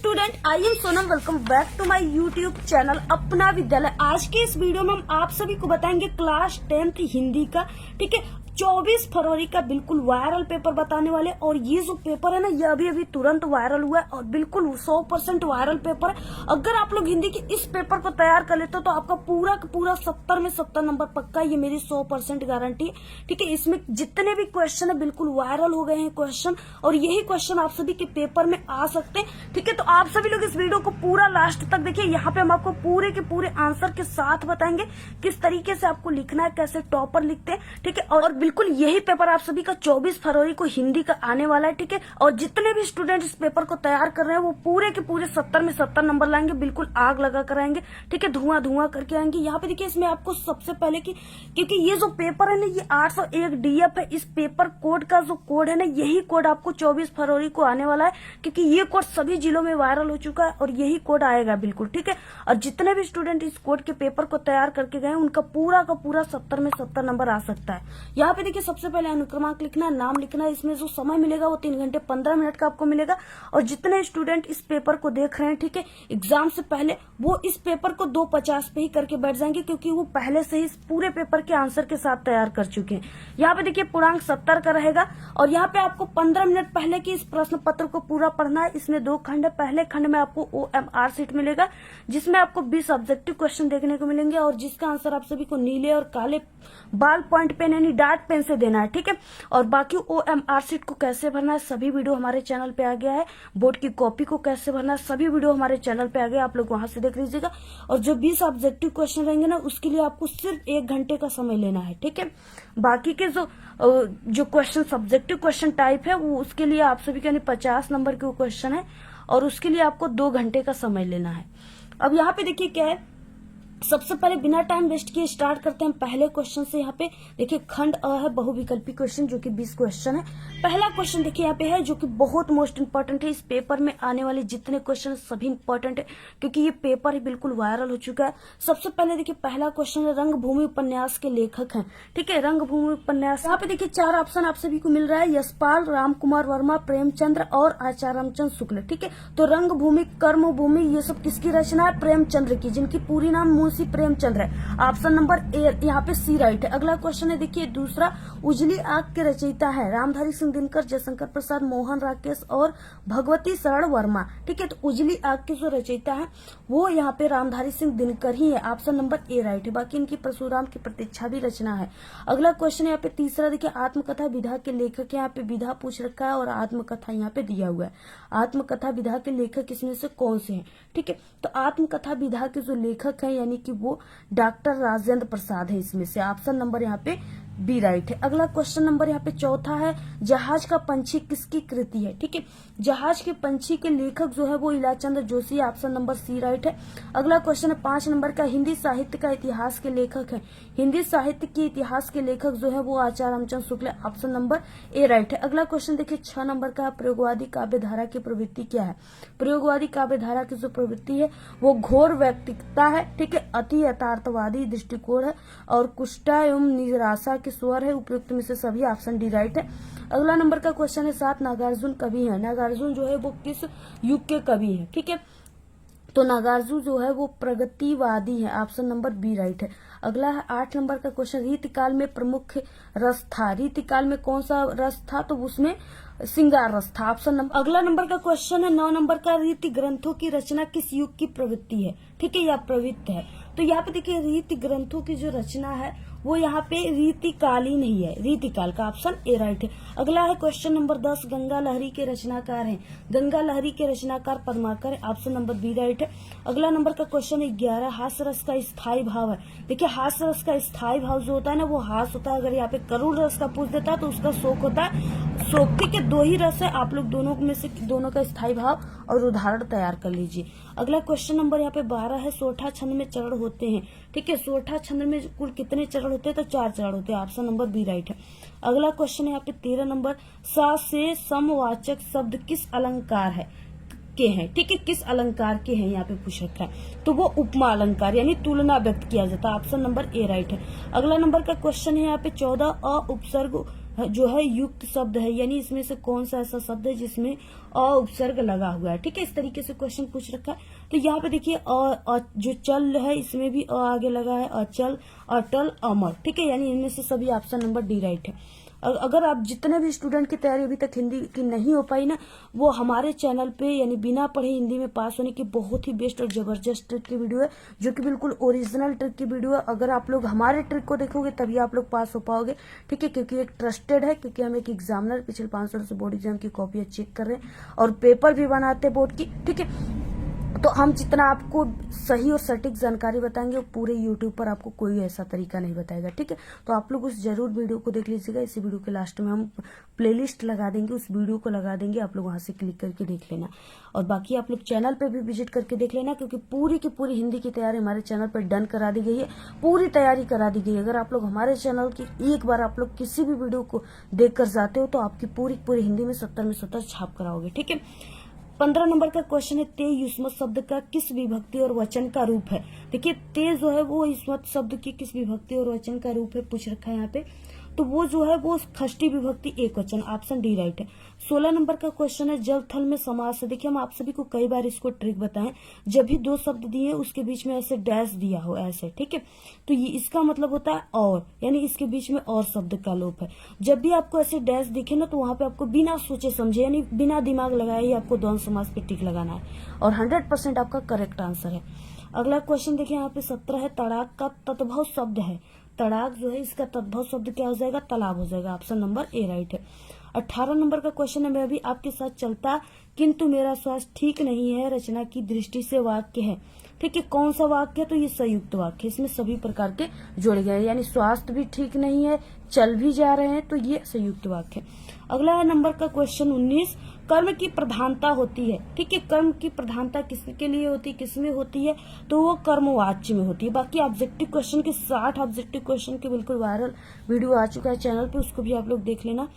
Student, I am Sonam. Welcome back to my YouTube channel Apna Vidyalaya. आज के इस वीडियो में हम आप सभी को बताएंगे क्लास 10th हिंदी का, ठीक है, 24 फरवरी का बिल्कुल वायरल पेपर बताने वाले। और ये जो पेपर है ना, ये अभी अभी तुरंत वायरल हुआ है और बिल्कुल 100% वायरल पेपर है। अगर आप लोग हिंदी के इस पेपर को तैयार कर लेते हो तो आपका पूरा का पूरा 70 में 70 नंबर पक्का, ये मेरी 100% गारंटी है, ठीक है। इसमें जितने भी क्वेश्चन है बिल्कुल वायरल हो गए हैं क्वेश्चन, और यही क्वेश्चन आप सभी के पेपर में आ सकते हैं, ठीक है। तो आप सभी लोग इस वीडियो को पूरा लास्ट तक देखिए। यहाँ पे हम आपको पूरे के पूरे आंसर के साथ बताएंगे किस तरीके से आपको लिखना है, कैसे टॉपर लिखते हैं, ठीक है। और बिल्कुल यही पेपर आप सभी का 24 फरवरी को हिंदी का आने वाला है, ठीक है। और जितने भी स्टूडेंट इस पेपर को तैयार कर रहे हैं वो पूरे के पूरे 70 में 70 नंबर लाएंगे, बिल्कुल आग लगा कर आएंगे, ठीक है, धुआं धुआं करके आएंगे। यहाँ पे देखिए, इसमें आपको सबसे पहले की, क्योंकि ये जो पेपर है ना, ये 801 DF है। इस पेपर कोड का जो कोड है ना, यही कोड आपको 24 फरवरी को आने वाला है, क्योंकि ये कोड सभी जिलों में वायरल हो चुका है और यही कोड आएगा बिल्कुल, ठीक है। और जितने भी स्टूडेंट इस कोड के पेपर को तैयार करके गए उनका पूरा का पूरा 70 में 70 नंबर आ सकता है। यहाँ पे देखिए, सबसे पहले अनुक्रमांक लिखना है, नाम लिखना है। इसमें जो समय मिलेगा वो 3 घंटे 15 मिनट का आपको मिलेगा। और जितने स्टूडेंट इस पेपर को देख रहे हैं, ठीक है, एग्जाम से पहले, वो इस पेपर को 2:50 पे ही करके बैठ जाएंगे, क्योंकि वो पहले से ही इस पूरे पेपर के आंसर के साथ तैयार कर चुके हैं। यहाँ पे देखिए, पूर्णांक 70 का रहेगा। और यहाँ पे आपको 15 मिनट पहले की इस प्रश्न पत्र को पूरा पढ़ना है। इसमें 2 खंड है। पहले खंड में आपको OMR शीट मिलेगा, जिसमें आपको 20 ऑब्जेक्टिव क्वेश्चन देखने को मिलेंगे, और जिसका आंसर आप सभी को नीले और काले बाल पॉइंट पेन यानी डार्ट पेन से देना है, ठीक है। और बाकी OMR शीट को कैसे भरना है, सभी वीडियो हमारे चैनल पे आ गया है। बोर्ड की कॉपी को कैसे भरना है, सभी वीडियो हमारे चैनल पे आ गया, आप लोग वहां से देख लीजिएगा। और जो 20 ऑब्जेक्टिव क्वेश्चन रहेंगे ना, उसके लिए आपको सिर्फ 1 घंटे का समय लेना है, ठीक है। बाकी के जो क्वेश्चन सब्जेक्टिव क्वेश्चन टाइप है, वो उसके लिए आप सभी के 50 नंबर के क्वेश्चन है, और उसके लिए आपको 2 घंटे का समय लेना है। अब यहाँ पे देखिए क्या है, सबसे पहले बिना टाइम वेस्ट किए स्टार्ट करते हैं पहले क्वेश्चन से। यहाँ पे देखिए, खंड अ है, बहुविकल्पी क्वेश्चन, जो कि 20 क्वेश्चन है। पहला क्वेश्चन देखिए यहाँ पे है, जो कि बहुत मोस्ट इंपॉर्टेंट है। इस पेपर में आने वाले जितने क्वेश्चन सभी इंपॉर्टेंट है, क्योंकि ये पेपर ही बिल्कुल वायरल हो चुका है। सबसे पहले देखिए, पहला क्वेश्चन है, रंगभूमि उपन्यास के लेखक हैं, ठीक है। रंगभूमि उपन्यास, यहाँ पे देखिए 4 ऑप्शन आप सभी को मिल रहा है, यशपाल, रामकुमार वर्मा, प्रेमचंद्र और आचार्य रामचंद्र शुक्ल, ठीक है। तो रंगभूमि, कर्मभूमि, ये सब किसकी रचना है? प्रेमचंद्र की, जिनकी पूरी नाम मुंशी प्रेमचंद्र है। ऑप्शन नंबर ए यहाँ पे सी राइट है। अगला क्वेश्चन है देखिए, दूसरा, उजली आंख के रचयिता है रामधारी सिंह दिनकर, जयशंकर प्रसाद, मोहन राकेश और भगवती शरण वर्मा, ठीक है। तो उजली आंख के जो रचयिता है वो यहाँ पे रामधारी सिंह दिनकर ही है। ऑप्शन नंबर ए राइट है। बाकी इनकी परशुराम की प्रतीक्षा भी रचना है। अगला क्वेश्चन यहाँ पे तीसरा देखिए, आत्मकथा विधा के लेखक, यहाँ पे विधा पूछ रखा है और आत्मकथा यहाँ पे दिया हुआ है। आत्मकथा विधा के लेखक इसमें से कौन से हैं, ठीक है। तो आत्मकथा विधा के जो लेखक हैं, यानी कि वो डॉक्टर राजेंद्र प्रसाद है इसमें से। ऑप्शन नंबर यहाँ पे बी राइट है। अगला क्वेश्चन नंबर यहाँ पे चौथा है, जहाज का पंछी किसकी कृति है, ठीक है। जहाज के पंछी के लेखक जो है वो Ilachandra Joshi, option number C right है। अगला क्वेश्चन है 5 नंबर का, हिंदी साहित्य का इतिहास के लेखक है। हिंदी साहित्य के इतिहास के लेखक जो है वो आचार्य Ramchandra Shukla, option number A right है। अगला क्वेश्चन देखिए 6 नंबर का, प्रयोगवादी काव्य धारा की प्रवृत्ति क्या है। प्रयोगवादी काव्य धारा की जो प्रवृत्ति है वो घोर व्यक्तिकता है, ठीक है, अति यथार्थवादी दृष्टिकोण है और कुष्ठा एवं निराशा के स्वर है। उपयुक्त में से सभी ऑप्शन डी राइट है। अगला नंबर का क्वेश्चन है 7, नागार्जुन कवि है। नागार्जुन जो है वो किस युग के कवि है, ठीक है। तो नागार्जुन जो है वो प्रगतिवादी है, ऑप्शन नंबर बी राइट है। अगला है 8 नंबर का क्वेश्चन, रीतिकाल में प्रमुख रस था। रीतिकाल में कौन सा रस था? तो उसमें श्रृंगार रस था, ऑप्शन नंबर। अगला नंबर का क्वेश्चन है 9 नंबर का, रीति ग्रंथों की रचना किस युग की प्रवृत्ति है, ठीक है, या प्रवृत्ति है। तो यहाँ पे देखिए, रीति ग्रंथों की जो रचना है वो यहाँ पे रीतिकालीन ही है, रीतिकाल का, ऑप्शन ए राइट है। अगला है क्वेश्चन नंबर 10, गंगा लहरी के रचनाकार हैं। गंगा लहरी के रचनाकार पद्माकर है, ऑप्शन नंबर बी राइट है। अगला नंबर का क्वेश्चन है 11, हास्य रस का स्थायी भाव है। देखिए, हास्य रस का स्थायी भाव जो होता है ना, वो हास होता है। अगर यहाँ पे करुण रस का पूछ देता है तो उसका शोक होता है। शोक, ठीक है, 2 ही रस है, आप लोग दोनों में से दोनों का स्थायी भाव और उदाहरण तैयार कर लीजिए। अगला क्वेश्चन नंबर यहाँ पे 12 है, सोठा छंद में चरण होते हैं, ठीक है। सोठा छंद में कुल कितने चरण होते हैं? तो 4 चरण होते हैं, ऑप्शन नंबर बी राइट है। अगला क्वेश्चन है यहाँ पे 13 नंबर, सा से समवाचक शब्द किस अलंकार है के हैं, ठीक है, किस अलंकार के हैं यहाँ पे पूछ रखा है। तो वो उपमा अलंकार यानी तुलना व्यक्त किया जाता है, ऑप्शन नंबर ए राइट है। अगला नंबर का क्वेश्चन है यहाँ पे 14, अ उपसर्ग जो है युक्त शब्द है, यानी इसमें से कौन सा ऐसा शब्द है जिसमें अ उपसर्ग लगा हुआ है। ठीक है, इस तरीके से क्वेश्चन पूछ रखा है। तो यहाँ पे देखिए जो चल है इसमें भी अ आगे लगा है, अचल, अटल, अमर। ठीक है, यानी इनमें से सभी ऑप्शन नंबर डी राइट है। अगर आप जितने भी स्टूडेंट की तैयारी अभी तक हिंदी की नहीं हो पाई ना, वो हमारे चैनल पे यानी बिना पढ़े हिंदी में पास होने की बहुत ही बेस्ट और जबरदस्त ट्रिक की वीडियो है, जो कि बिल्कुल ओरिजिनल ट्रिक की वीडियो है। अगर आप लोग हमारे ट्रिक को देखोगे तभी आप लोग पास हो पाओगे। ठीक है, क्योंकि एक ट्रस्टेड है, क्योंकि हम एक एग्जामिनर पिछले 5 सालों से बोर्ड एग्जाम की कॉपियां चेक कर रहे हैं और पेपर भी बनाते हैं बोर्ड की। ठीक है, तो हम जितना आपको सही और सटीक जानकारी बताएंगे वो पूरे यूट्यूब पर आपको कोई ऐसा तरीका नहीं बताएगा। ठीक है, तो आप लोग उस जरूर वीडियो को देख लीजिएगा। इसी वीडियो के लास्ट में हम प्लेलिस्ट लगा देंगे, उस वीडियो को लगा देंगे, आप लोग वहां से क्लिक करके देख लेना। और बाकी आप लोग चैनल पे भी विजिट करके देख लेना, क्योंकि पूरी की पूरी हिंदी की तैयारी हमारे चैनल पर डन करा दी गई है, पूरी तैयारी करा दी गई है। अगर आप लोग हमारे चैनल की एक बार आप लोग किसी भी वीडियो को देख कर जाते हो तो आपकी पूरी हिंदी में 70 में 70 छाप कराओगे। ठीक है, 15 नंबर का क्वेश्चन है, ते युष्मत शब्द का किस विभक्ति और वचन का रूप है। देखिए, ते जो है वो युष्मत शब्द की किस विभक्ति और वचन का रूप है पूछ रखा है यहाँ पे। तो वो जो है वो षष्ठी विभक्ति एक वचन, ऑप्शन डी राइट है। 16 नंबर का क्वेश्चन है, जल थल में समास है। देखिए, हम आप सभी को कई बार इसको ट्रिक बताएं, जब भी दो शब्द दिए उसके बीच में ऐसे डैश दिया हो ऐसे। ठीक है, तो ये इसका मतलब होता है और, यानी इसके बीच में और शब्द का लोप है। जब भी आपको ऐसे डैश दिखे ना तो वहां पे आपको बिना सोचे समझे यानी बिना दिमाग लगाए ही आपको द्वंद्व समास पे टिक लगाना है और 100% आपका करेक्ट आंसर है। अगला क्वेश्चन देखिए यहाँ पे 17 है, तड़ाक का तद्भव शब्द है। तड़ाक जो है इसका तद्भव शब्द क्या हो जाएगा, तालाब हो जाएगा, ऑप्शन नंबर ए राइट है। 18 नंबर का क्वेश्चन है, मैं भी आपके साथ चलता किंतु मेरा स्वास्थ्य ठीक नहीं है, रचना की दृष्टि से वाक्य है। ठीक है, कौन सा वाक्य है, तो ये संयुक्त वाक्य, इसमें सभी प्रकार के जोड़े गए, यानी स्वास्थ्य भी ठीक नहीं है, चल भी जा रहे हैं, तो ये संयुक्त वाक्य। अगला नंबर का क्वेश्चन 19, कर्म की प्रधानता होती है। ठीक है, कर्म की प्रधानता किसके लिए होती है, किसमें होती है, तो वो कर्मवाच्य में होती है। बाकी ऑब्जेक्टिव क्वेश्चन के 60 ऑब्जेक्टिव क्वेश्चन के बिल्कुल वायरल वीडियो आ चुका है चैनल पे, उसको भी आप लोग देख लेना।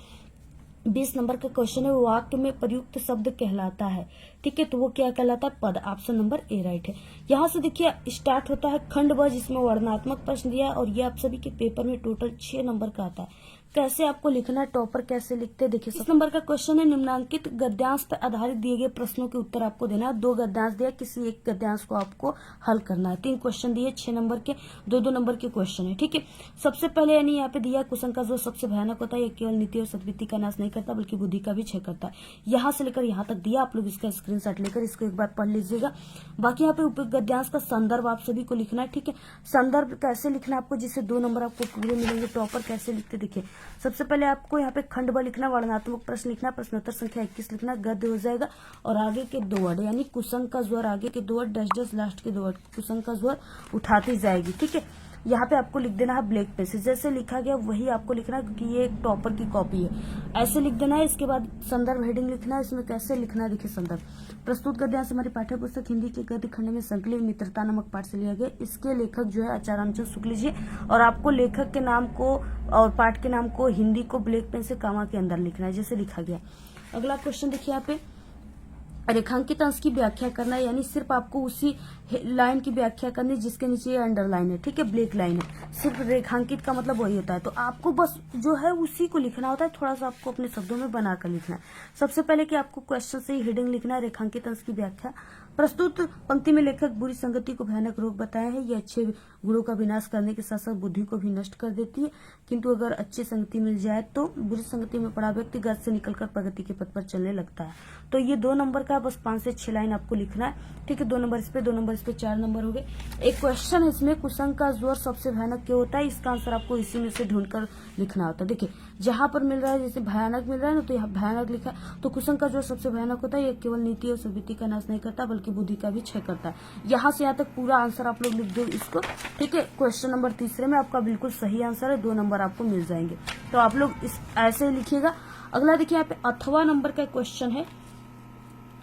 20 नंबर का क्वेश्चन है, वाक्य में प्रयुक्त शब्द कहलाता है। ठीक है, तो वो क्या कहलाता है, पद, ऑप्शन नंबर ए राइट है। यहाँ से देखिए स्टार्ट होता है खंड ब, जिसमें वर्णनात्मक प्रश्न दिया है और ये आप सभी के पेपर में टोटल 6 नंबर का आता है। कैसे आपको लिखना है, टॉपर कैसे लिखते हैं, देखिए 20 नंबर का क्वेश्चन है, निम्नांकित गद्यांश पर आधारित दिए गए प्रश्नों के उत्तर आपको देना है। 2 गद्यांश दिया, किसी एक गद्यांश को आपको हल करना है। 3 क्वेश्चन दिए, 6 नंबर के, 2-2 नंबर के क्वेश्चन है। ठीक है, सबसे पहले यानी यहाँ पे दिया कुसंग का जो सबसे भयानक होता है, ये केवल नीति और सद्वृत्ति का नाश नहीं करता बल्कि बुद्धि का भी क्षय करता है। यहाँ से लेकर यहाँ तक दिया, आप लोग इसका स्क्रीनशॉट लेकर इसको एक बार पढ़ लीजिएगा। बाकी यहाँ पे उपयुक्त गद्यांश का संदर्भ आप सभी को लिखना है। ठीक है, संदर्भ कैसे लिखना है आपको, जिससे 2 नंबर आपको पूरे मिलेंगे। टॉपर कैसे लिखते, देखिए सबसे पहले आपको यहाँ पे खंड ब लिखना, वर्णनात्मक प्रश्न लिखना, प्रश्नोत्तर संख्या 21 लिखना, गद्य हो जाएगा और आगे के 2 वर्ड यानी कुसंग का जोर, आगे के 2 वर्ड, डैश डैश लास्ट के 2 वर्ड, कुसंग का जोर उठाती जाएगी। ठीक है, यहाँ पे आपको लिख देना है ब्लैक पेन से, जैसे लिखा गया वही आपको लिखना है, क्योंकि ये एक टॉपर की कॉपी है, ऐसे लिख देना है। इसके बाद संदर्भ हेडिंग लिखना है, इसमें कैसे लिखना है, देखिए संदर्भ प्रस्तुत गद्यांश हमारी पाठ्य पुस्तक हिंदी के गद्य खंड में संकलित मित्रता नामक पाठ से लिया गया। इसके लेखक जो है आचार्य रामचंद्र शुक्ल जी, और आपको लेखक के नाम को और पाठ के नाम को हिंदी को ब्लैक पेन से कामा के अंदर लिखना है, जैसे लिखा गया। अगला क्वेश्चन देखिए यहाँ पे, रेखांकित अंश की व्याख्या करना है, यानी सिर्फ आपको उसी लाइन की व्याख्या करनी जिसके नीचे ये अंडरलाइन है। ठीक है, ब्लैक लाइन है, सिर्फ रेखांकित का मतलब वही होता है, तो आपको बस जो है उसी को लिखना होता है, थोड़ा सा आपको अपने शब्दों में बनाकर लिखना है। सबसे पहले कि आपको क्वेश्चन से ही हेडिंग लिखना है, रेखांकित अंश की व्याख्या। प्रस्तुत पंक्ति में लेखक बुरी संगति को भयानक रोग बताया है, ये अच्छे गुणों का विनाश करने के साथ साथ बुद्धि को भी नष्ट कर देती है, किंतु अगर अच्छी संगति मिल जाए तो बुरी संगति में पड़ा व्यक्ति घर से निकलकर प्रगति के पथ पर चलने लगता है। तो ये 2 नंबर का बस 5 से 6 लाइन आपको लिखना है। ठीक है, 2 नंबर इस पे, 2 नंबर इस पे, 4 नंबर हो गए। एक क्वेश्चन है इसमें, कुसंग का जोर सबसे भयानक क्यों होता है, इसका आंसर आपको इसी में से ढूंढकर लिखना होता है। देखिए जहां पर मिल रहा है, जैसे भयानक मिल रहा है ना, तो यहाँ भयानक लिखा है, तो कुसंग का जोर सबसे भयानक होता है, ये केवल नीति और सद्वृत्ति का नाश नहीं करता बल्कि बुद्धि का भी क्षय करता है। यहाँ से यहाँ तक पूरा आंसर आप लोग लिख दो इसको। ठीक है, क्वेश्चन नंबर 3 में आपका बिल्कुल सही आंसर है, 2 नंबर आपको मिल जाएंगे, तो आप लोग इस ऐसे ही लिखिएगा। अगला देखिए यहाँ पे 8वां नंबर का क्वेश्चन है,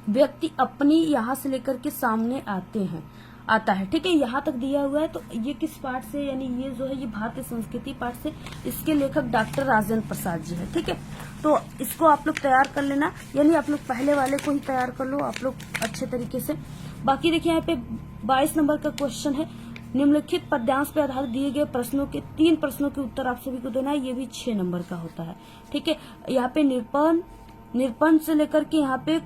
व्यक्ति अपनी यहाँ से लेकर के सामने आता है। ठीक है, यहाँ तक दिया हुआ है, तो ये किस पाठ से, यानी ये जो है ये भारतीय संस्कृति पाठ से, इसके लेखक डॉक्टर राजेंद्र प्रसाद जी है। ठीक है, तो इसको आप लोग तैयार कर लेना, यानी आप लोग पहले वाले को ही तैयार कर लो आप लोग अच्छे तरीके से। बाकी देखिए यहाँ पे 22 नंबर का क्वेश्चन है, निम्नलिखित पद्यांश पे आधारित दिए गए प्रश्नों के 3 प्रश्नों के उत्तर आप सभी को देना है। ये भी 6 नंबर का होता है। ठीक है, यहाँ पे निरपन से लेकर के यहाँ पे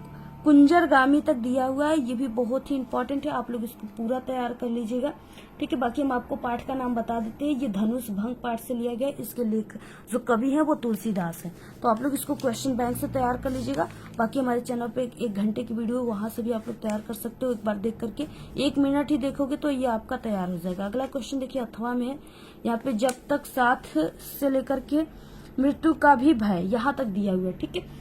कुंजरगामी तक दिया हुआ है। ये भी बहुत ही इंपॉर्टेंट है, आप लोग इसको पूरा तैयार कर लीजिएगा। ठीक है, बाकी हम आपको पाठ का नाम बता देते हैं। ये धनुष भंग पाठ से लिया गया। इसके लेख जो कवि है वो तुलसीदास है। तो आप लोग इसको क्वेश्चन बैंक से तैयार कर लीजिएगा। बाकी हमारे चैनल पे एक घंटे की वीडियो, वहां से भी आप लोग तैयार कर सकते हो। एक बार देख करके 1 मिनट ही देखोगे तो ये आपका तैयार हो जाएगा। अगला क्वेश्चन देखिए, अथवा में है। यहाँ पे जब तक साथ से लेकर के मृत्यु का भी भय, यहाँ तक दिया हुआ है। ठीक है,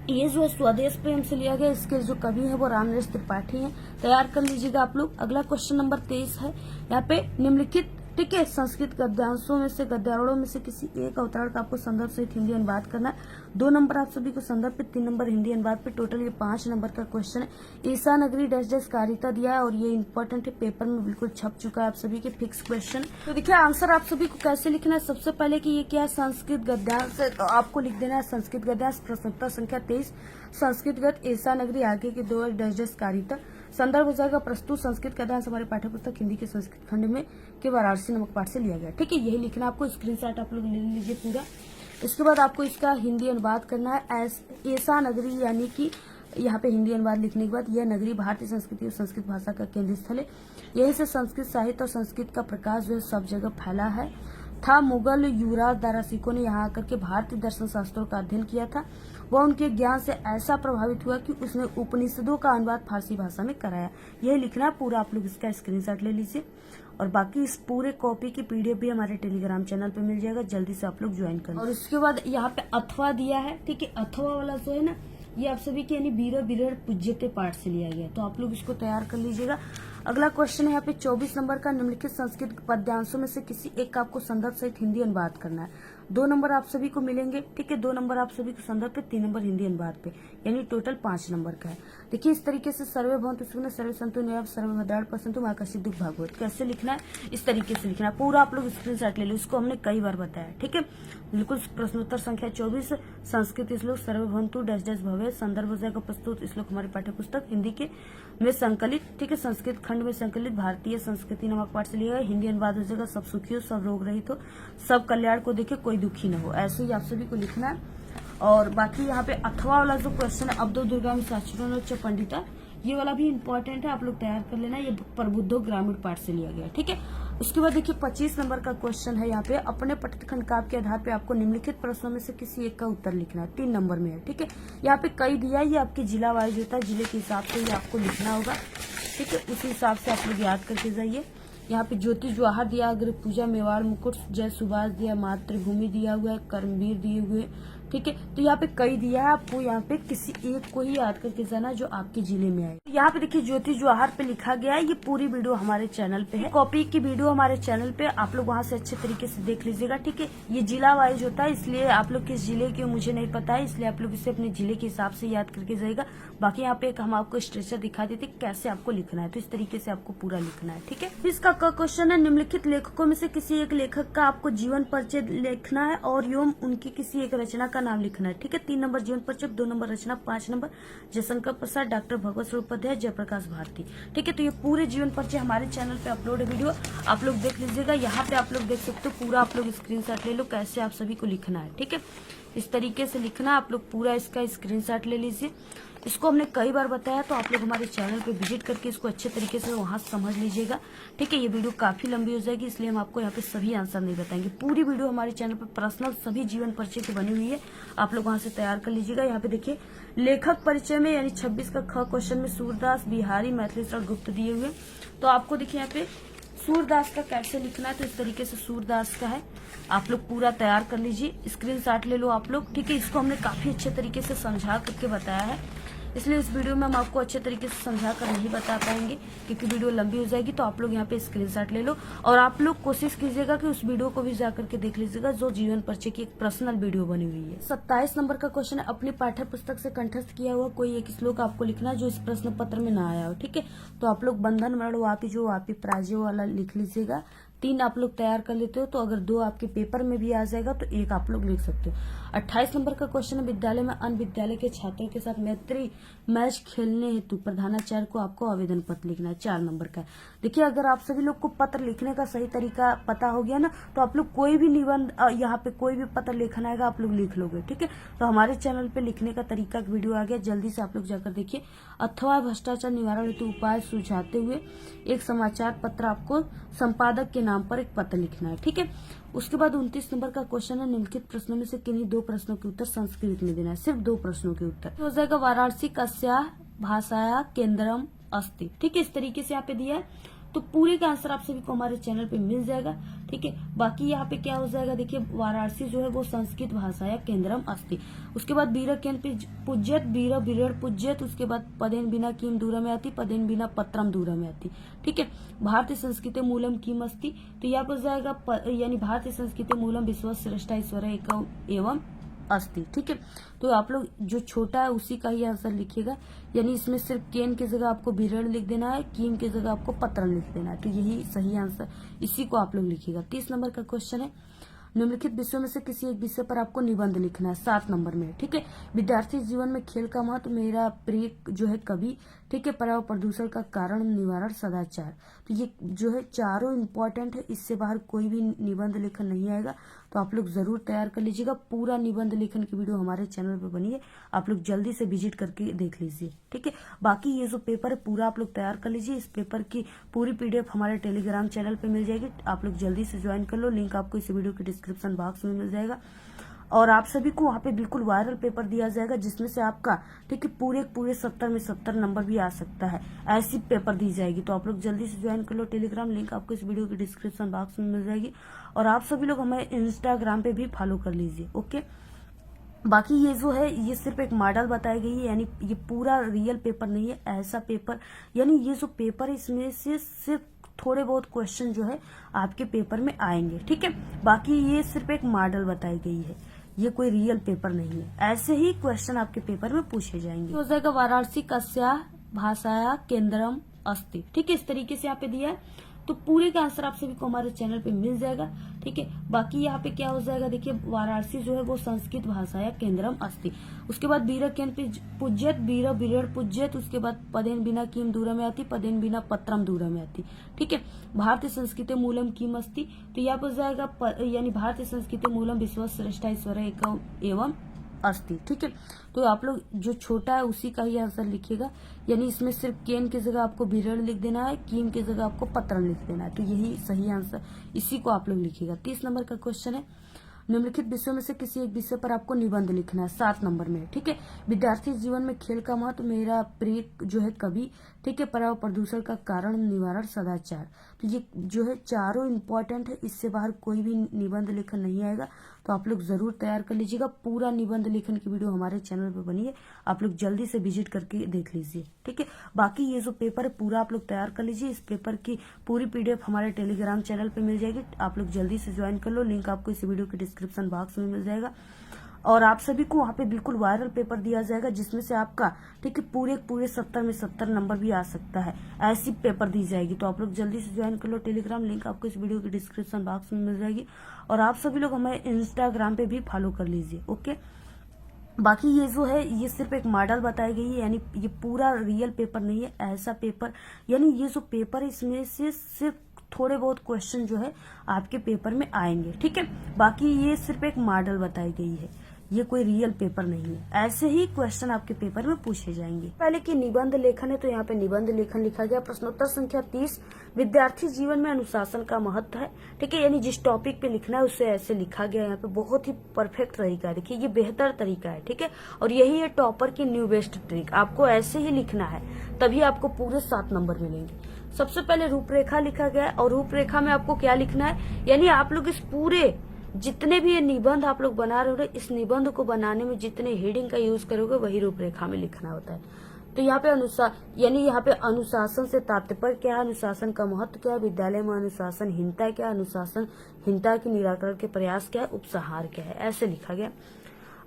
ये जो स्वदेश प्रेम से लिया गया। इसके जो कवि है वो रामनरेश त्रिपाठी हैं। तैयार कर लीजिएगा आप लोग। अगला क्वेश्चन नंबर 23 है। यहाँ पे निम्नलिखित, ठीक है, संस्कृत गद्यांशों में से, गद्यारों में से किसी एक अवतरण का आपको संदर्भ सहित हिंदी अनुवाद करना है। 2 नंबर आप सभी को संदर्भ पे, 3 नंबर हिंदी अनुवाद पे। टोटल ये 5 नंबर का क्वेश्चन है। ईसा नगरी डैश डैश कारिता दिया है और ये इंपॉर्टेंट है, पेपर में बिल्कुल छप चुका है आप सभी के, फिक्स क्वेश्चन। तो देखिए आंसर आप सभी को कैसे लिखना है। सबसे पहले कि ये क्या है, संस्कृत गद्यांश है, तो आपको लिख देना है संस्कृत गद्यांश। प्रश्नोत्तर संख्या 23, संस्कृत गद्य ईसा नगरी आगे के 2 डैश डैश कारिता। संदर्भ हो जाएगा प्रस्तुत संस्कृत गद्यांश हमारे पाठ्य पुस्तक हिंदी के संस्कृत खंड में के वाराणसी नामक पाठ से लिया गया। ठीक है, यही लिखना आपको। स्क्रीनशॉट आप लोग ले लीजिए पूरा। इसके बाद आपको इसका हिंदी अनुवाद करना है। ऐसा नगरी, यानी कि यहाँ पे हिंदी अनुवाद लिखने के बाद, यह नगरी भारतीय संस्कृति और संस्कृत भाषा का केंद्र स्थल है। यही से संस्कृत साहित्य और संस्कृत का प्रकाश जो है सब जगह फैला है था। मुगल युवराज दारासिकों ने यहाँ आकर के भारतीय दर्शन शास्त्रों का अध्ययन किया था। वह उनके ज्ञान से ऐसा प्रभावित हुआ कि उसने उपनिषदों का अनुवाद फारसी भाषा में कराया। यह लिखना पूरा, आप लोग इसका स्क्रीनशॉट ले लीजिए। और बाकी इस पूरे कॉपी की पीडीएफ भी हमारे टेलीग्राम चैनल पे मिल जाएगा, जल्दी से आप लोग ज्वाइन करें। और इसके बाद यहाँ पे अथवा दिया है। ठीक है, अथवा वाला जो है ना, ये आप सभी के यानी वीर विरह पूज्यते पाठ से लिया गया। तो आप लोग इसको तैयार कर लीजिएगा। अगला क्वेश्चन है यहाँ पे 24 नंबर का। निम्नलिखित संस्कृत पद्यांशों में से किसी एक का आपको संदर्भ सहित हिंदी अनुवाद करना है। 2 नंबर आप सभी को मिलेंगे। ठीक है, 2 नंबर आप सभी को संदर्भ पे, 3 नंबर हिंदी अनुवाद पे, यानी टोटल 5 नंबर का है। देखिए इस तरीके से सर्वे भवन्तु सुखिनः, सर्वे सन्तु निरामयाः, सर्वे भद्राणि पश्यन्तु मा कश्चित् दुःखं भाग्भवेत्। कैसे लिखना है, इस तरीके से लिखना है पूरा। आप लोग स्क्रीनशॉट ले लो, इसको हमने कई बार बताया। ठीक है, बिल्कुल। प्रश्नोत्तर संख्या 24, संस्कृत श्लोक सर्वे भवन्तु डैश डैश भवेत्। संदर्भ हो जाएगा प्रस्तुत श्लोक हमारी पाठ्य पुस्तक हिंदी के में संकलित। ठीक है, संस्कृत खंड में संकलित भारतीय संस्कृति नामक पाठ से लिया गया। हिंदी अनुवाद हो जाएगा सब सुखी हो, सब रोग रहित हो, सब कल्याण को देखे, कोई दुखी न हो। ऐसे ही आप सभी को लिखना है। और बाकी यहाँ पे अथवा वाला जो क्वेश्चन है, अब्दो दुर्गामी साक्षरन च पंडिता, ये वाला भी इम्पोर्टेंट है, आप लोग तैयार कर लेना। ये प्रबुद्धो ग्रामीण पाठ से लिया गया। ठीक है, उसके बाद देखिए 25 नंबर का क्वेश्चन है। यहाँ पे अपने पठित खंड काव्य के आधार पे आपको निम्नलिखित प्रश्नों में से किसी एक का उत्तर लिखना है। 3 नंबर में है। ठीक है, यहाँ पे कई दिया है, ये आपके जिला वाइज होता है, जिले के हिसाब से ये आपको लिखना होगा। ठीक है, उसी हिसाब से आप लोग याद करके जाइए। यहाँ पे ज्योति जवाहर दिया, अग्र पूजा, मेवाड़ मुकुट, जय सुभाष दिया, मातृभूमि दिया हुआ है, कर्मवीर दिए हुए। ठीक है, तो यहाँ पे कई दिया है, आपको यहाँ पे किसी एक को ही याद करके जाना जो आपके जिले में आए। यहाँ पे देखिए ज्योति जवाहर पे लिखा गया है। ये पूरी वीडियो हमारे चैनल पे है, कॉपी की वीडियो हमारे चैनल पे, आप लोग वहाँ से अच्छे तरीके से देख लीजिएगा। ठीक है, ये जिला वाइज होता है, इसलिए आप लोग किस जिले के मुझे नहीं पता है, इसलिए आप लोग इसे अपने जिले के हिसाब से याद करके जाएगा। बाकी यहाँ पे एक हम आपको स्ट्रक्चर दिखा देते कैसे आपको लिखना है, तो इस तरीके से आपको पूरा लिखना है। ठीक है, इसका क्वेश्चन है, निम्नलिखित लेखकों में से किसी एक लेखक का आपको जीवन परिचय लिखना है और एवं उनकी किसी एक रचना का नाम लिखना है। ठीक है, 3 नंबर जीवन परिचय, 2 नंबर रचना, 5 नंबर जयशंकर प्रसाद, डॉक्टर भगवत स्वरूप उपाध्याय, जयप्रकाश भारती। ठीक है, तो ये पूरे जीवन परिचय हमारे चैनल पे अपलोड है वीडियो, आप लोग देख लीजिएगा। यहाँ पे आप लोग देख सकते हो पूरा, आप लोग स्क्रीनशॉट ले लो कैसे आप सभी को लिखना है। ठीक है, इस तरीके से लिखना, आप लोग पूरा इसका स्क्रीनशॉट ले लीजिए। इसको हमने कई बार बताया, तो आप लोग हमारे चैनल पे विजिट करके इसको अच्छे तरीके से वहां समझ लीजिएगा। ठीक है, ये वीडियो काफी लंबी हो जाएगी, इसलिए हम आपको यहाँ पे सभी आंसर नहीं बताएंगे। पूरी वीडियो हमारे चैनल पे पर्सनल सभी जीवन परिचय की बनी हुई है, आप लोग वहां से तैयार कर लीजिएगा। यहाँ पे देखिए लेखक परिचय में यानी 26 का ख क्वेश्चन में सूरदास, बिहारी, मैथिली शरण गुप्त दिए हुए। तो आपको देखिए यहाँ पे सूरदास का कैसे लिखना है, तो इस तरीके से सूरदास का है, आप लोग पूरा तैयार कर लीजिए, स्क्रीनशॉट ले लो आप लोग। ठीक है, इसको हमने काफी अच्छे तरीके से समझा करके बताया है, इसलिए इस वीडियो में हम आपको अच्छे तरीके से समझा कर नहीं बता पाएंगे क्योंकि वीडियो लंबी हो जाएगी। तो आप लोग यहाँ पे स्क्रीनशॉट ले लो और आप लोग कोशिश कीजिएगा कि उस वीडियो को भी जा करके देख लीजिएगा जो जीवन परिचय की एक पर्सनल वीडियो बनी हुई है। 27 नंबर का क्वेश्चन है, अपनी पाठ्य पुस्तक से कंठस्थ किया हुआ कोई एक श्लोक आपको लिखना है जो इस प्रश्न पत्र में ना आया हो। ठीक है, तो आप लोग बंधन मरण वापी जो वापी पराजय वाला लिख लीजिएगा 3 आप लोग तैयार कर लेते हो तो अगर 2 आपके पेपर में भी आ जाएगा तो 1 आप लोग लिख सकते हो। 28 नंबर का क्वेश्चन है, विद्यालय में अन्य विद्यालय के छात्रों के साथ मैत्री मैच खेलने हेतु प्रधानाचार्य को आपको आवेदन पत्र लिखना है। 4 नंबर का है। देखिए, अगर आप सभी लोग को पत्र लिखने का सही तरीका पता हो गया ना, तो आप लोग कोई भी निबंध यहाँ पे कोई भी पत्र लिखना आएगा आप लोग लिख लोगे। ठीक है, तो हमारे चैनल पे लिखने का तरीका का वीडियो आ गया, जल्दी से आप लोग जाकर देखिए। अथवा भ्रष्टाचार निवारण हेतु उपाय सुझाते हुए एक समाचार पत्र आपको संपादक के नाम पर एक पत्र लिखना है। ठीक है, उसके बाद 29 नंबर का क्वेश्चन है, निम्नलिखित प्रश्नों में से किन्हीं 2 प्रश्नों के उत्तर संस्कृत में देना है। सिर्फ 2 प्रश्नों के उत्तर हो जाएगा। वाराणसी कस्याः भाषायाः केंद्रम अस्ति। ठीक है, इस तरीके से यहाँ पे दिया है, तो पूरे का आंसर आप सभी को हमारे चैनल पे मिल जाएगा। ठीक है, बाकी यहाँ पे क्या हो जाएगा, देखिए वाराणसी जो है वो संस्कृत भाषा या केंद्रम अस्ति। उसके बाद बीर केन पूज्यत बीर बीरड़ पूज्यत, उसके बाद पदेन बिना किम दूर में आती, पदेन बिना पत्रम दूर में आती। ठीक है, भारतीय संस्कृति मूलम किम अस्ति, तो यहाँ पर जाएगा यानी भारतीय संस्कृति मूलम विश्व श्रेष्ठा ईश्वर एवं अस्ति। ठीक है, तो आप लोग जो छोटा है उसी का ही आंसर लिखिएगा, यानी इसमें सिर्फ केन की जगह आपको बीरड़ लिख देना है, कीम की जगह आपको पत्रम लिख देना है, तो यही सही आंसर, इसी को आप लोग लिखिएगा। 30 नंबर का क्वेश्चन है, निम्नलिखित विषयों में से किसी एक विषय पर आपको निबंध लिखना है। 7 नंबर में। ठीक है, विद्यार्थी जीवन में खेल का महत्व, मेरा प्रिय जो है कवि, ठीक है, पर्यावरण प्रदूषण का कारण, निवारण, सदाचार। तो ये जो है चारों इंपॉर्टेंट है, इससे बाहर कोई भी निबंध लेखन नहीं आएगा, तो आप लोग जरूर तैयार कर लीजिएगा। पूरा निबंध लेखन की वीडियो हमारे चैनल पर बनी है, आप लोग जल्दी से विजिट करके देख लीजिए। ठीक है, बाकी ये जो पेपर है पूरा आप लोग तैयार कर लीजिए। इस पेपर की पूरी PDF हमारे टेलीग्राम चैनल पे मिल जाएगी, आप लोग जल्दी से ज्वाइन कर लो, लिंक आपको इस वीडियो के डिस्क्रिप्शन बॉक्स में मिल जाएगा। और आप सभी को वहाँ पे बिल्कुल वायरल पेपर दिया जाएगा, जिसमें से आपका ठीक है पूरे 70 में 70 नंबर भी आ सकता है, ऐसी पेपर दी जाएगी। तो आप लोग जल्दी से ज्वाइन कर लो टेलीग्राम, लिंक आपको इस वीडियो के डिस्क्रिप्शन बॉक्स में मिल जाएगी। और आप सभी लोग हमें इंस्टाग्राम पे भी फॉलो कर लीजिए। ओके, बाकी ये जो है ये सिर्फ एक मॉडल बताई गई है, यानी ये पूरा रियल पेपर नहीं है, ऐसा पेपर, यानी ये जो पेपर है इसमें से सिर्फ थोड़े बहुत क्वेश्चन जो है आपके पेपर में आएंगे। ठीक है, बाकी ये सिर्फ एक मॉडल बताई गई है, ये कोई रियल पेपर नहीं है, ऐसे ही क्वेश्चन आपके पेपर में पूछे जाएंगे। हो जाएगा वाराणसी कस्याः भाषायाः केंद्रम अस्ति। ठीक है, इस तरीके से यहाँ पे दिया है, तो पूरे का आंसर आप सभी को हमारे चैनल पे मिल जाएगा। ठीक है, बाकी यहाँ पे क्या हो जाएगा, देखिए वाराणसी जो है वो संस्कृत भाषा या केंद्रम अस्ति। उसके बाद बीर केन पूज्यत बीर बीरड़ पूज्यत, उसके बाद पदेन बिना किम दूर में आती, पदेन बिना पत्रम दूर में आती। ठीक है, भारतीय संस्कृति मूलम किम अस्ति, तो यहाँ पर जाएगा यानी भारतीय संस्कृति मूलम विश्व श्रेष्ठा ईश्वर एवं अस्ति। ठीक है, तो आप लोग जो छोटा है उसी का ही आंसर लिखिएगा, यानी इसमें सिर्फ केन की जगह आपको बीरड़ लिख देना है, कीम की जगह आपको पत्रम लिख देना है, तो यही सही आंसर, इसी को आप लोग लिखिएगा। 30 नंबर का क्वेश्चन है, निम्नलिखित विषयों में से किसी एक विषय पर आपको निबंध लिखना है। 7 नंबर में। ठीक है, विद्यार्थी जीवन में खेल का महत्व, मेरा प्रिय जो है कवि, ठीक है, पर्यावरण प्रदूषण का कारण, निवारण, सदाचार। तो ये जो है चारों इंपॉर्टेंट है, इससे बाहर कोई भी निबंध लेखन नहीं आएगा, तो आप लोग जरूर तैयार कर लीजिएगा। पूरा निबंध लेखन की वीडियो हमारे चैनल पर बनी है, आप लोग जल्दी से विजिट करके देख लीजिए। ठीक है, बाकी ये जो पेपर है पूरा आप लोग तैयार कर लीजिए। इस पेपर की पूरी PDF हमारे टेलीग्राम चैनल पे मिल जाएगी, आप लोग जल्दी से ज्वाइन कर लो, लिंक आपको इस वीडियो के डिस्क्रिप्शन बॉक्स में मिल जाएगा। और आप सभी को वहाँ पे बिल्कुल वायरल पेपर दिया जाएगा, जिसमें से आपका ठीक है पूरे 70 में 70 नंबर भी आ सकता है, ऐसी पेपर दी जाएगी। तो आप लोग जल्दी से ज्वाइन कर लो टेलीग्राम, लिंक आपको इस वीडियो के डिस्क्रिप्शन बॉक्स में मिल जाएगी। और आप सभी लोग हमें इंस्टाग्राम पे भी फॉलो कर लीजिए। ओके, बाकी ये जो है ये सिर्फ एक मॉडल बताई गई है, यानी ये पूरा रियल पेपर नहीं है, ऐसा पेपर, यानी ये जो पेपर है इसमें से सिर्फ थोड़े बहुत क्वेश्चन जो है आपके पेपर में आएंगे। ठीक है, बाकी ये सिर्फ एक मॉडल बताई गई है, ये कोई रियल पेपर नहीं है, ऐसे ही क्वेश्चन आपके पेपर में पूछे जाएंगे। पहले की निबंध लेखन है, तो यहाँ पे निबंध लेखन लिखा गया। प्रश्नोत्तर संख्या 30, विद्यार्थी जीवन में अनुशासन का महत्व है। ठीक है, यानी जिस टॉपिक पे लिखना है उससे ऐसे लिखा गया। यहाँ पे बहुत ही परफेक्ट तरीका है, देखिए ये बेहतर तरीका है। ठीक है, और यही है टॉपर की न्यू बेस्ट ट्रिक, आपको ऐसे ही लिखना है, तभी आपको पूरे 7 नंबर मिलेंगे। सबसे पहले रूपरेखा लिखा गया, और रूपरेखा में आपको क्या लिखना है, यानी आप लोग इस पूरे जितने भी ये निबंध आप लोग बना रहे हो, इस निबंध को बनाने में जितने हेडिंग का यूज करोगे वही रूपरेखा में लिखना होता है। तो यहाँ पे यहाँ पे अनुशासन से तात्पर्य क्या है, अनुशासन का महत्व क्या है, विद्यालय में अनुशासनहीनता क्या है, अनुशासनहीनता के निराकरण के प्रयास क्या है, उपसंहार क्या है, ऐसे लिखा गया।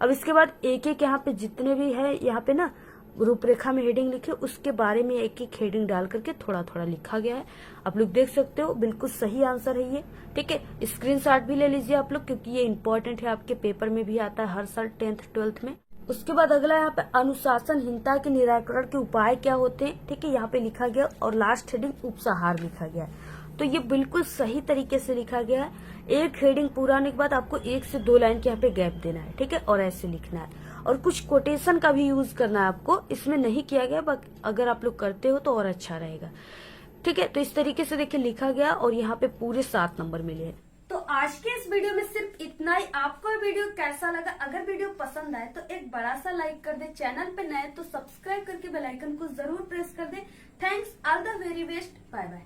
अब इसके बाद एक एक यहाँ पे जितने भी है, यहाँ पे ना रूपरेखा में हेडिंग लिखी उसके बारे में एक एक हेडिंग डाल करके थोड़ा थोड़ा लिखा गया है। आप लोग देख सकते हो, बिल्कुल सही आंसर है ये। ठीक है, स्क्रीनशॉट भी ले लीजिए आप लोग, क्योंकि ये इंपॉर्टेंट है, आपके पेपर में भी आता है हर साल 10th 12th में। उसके बाद अगला यहाँ पे अनुशासनहीनता के निराकरण के उपाय क्या होते हैं। ठीक है, यहाँ पे लिखा गया और लास्ट हेडिंग उपसंहार लिखा गया है। तो ये बिल्कुल सही तरीके से लिखा गया है। एक हेडिंग पूरा होने के बाद आपको 1 से 2 लाइन के यहाँ पे गैप देना है। ठीक है, और ऐसे लिखना है, और कुछ कोटेशन का भी यूज करना है आपको। इसमें नहीं किया गया, अगर आप लोग करते हो तो और अच्छा रहेगा। ठीक है, तो इस तरीके से देखिए लिखा गया और यहाँ पे पूरे 7 नंबर मिले हैं। तो आज के इस वीडियो में सिर्फ इतना ही। आपको ये वीडियो कैसा लगा? अगर वीडियो पसंद आए तो एक बड़ा सा लाइक कर दे, चैनल पे नए तो सब्सक्राइब करके बेल आइकन को जरूर प्रेस कर दे। Thanks, all the very best, bye bye.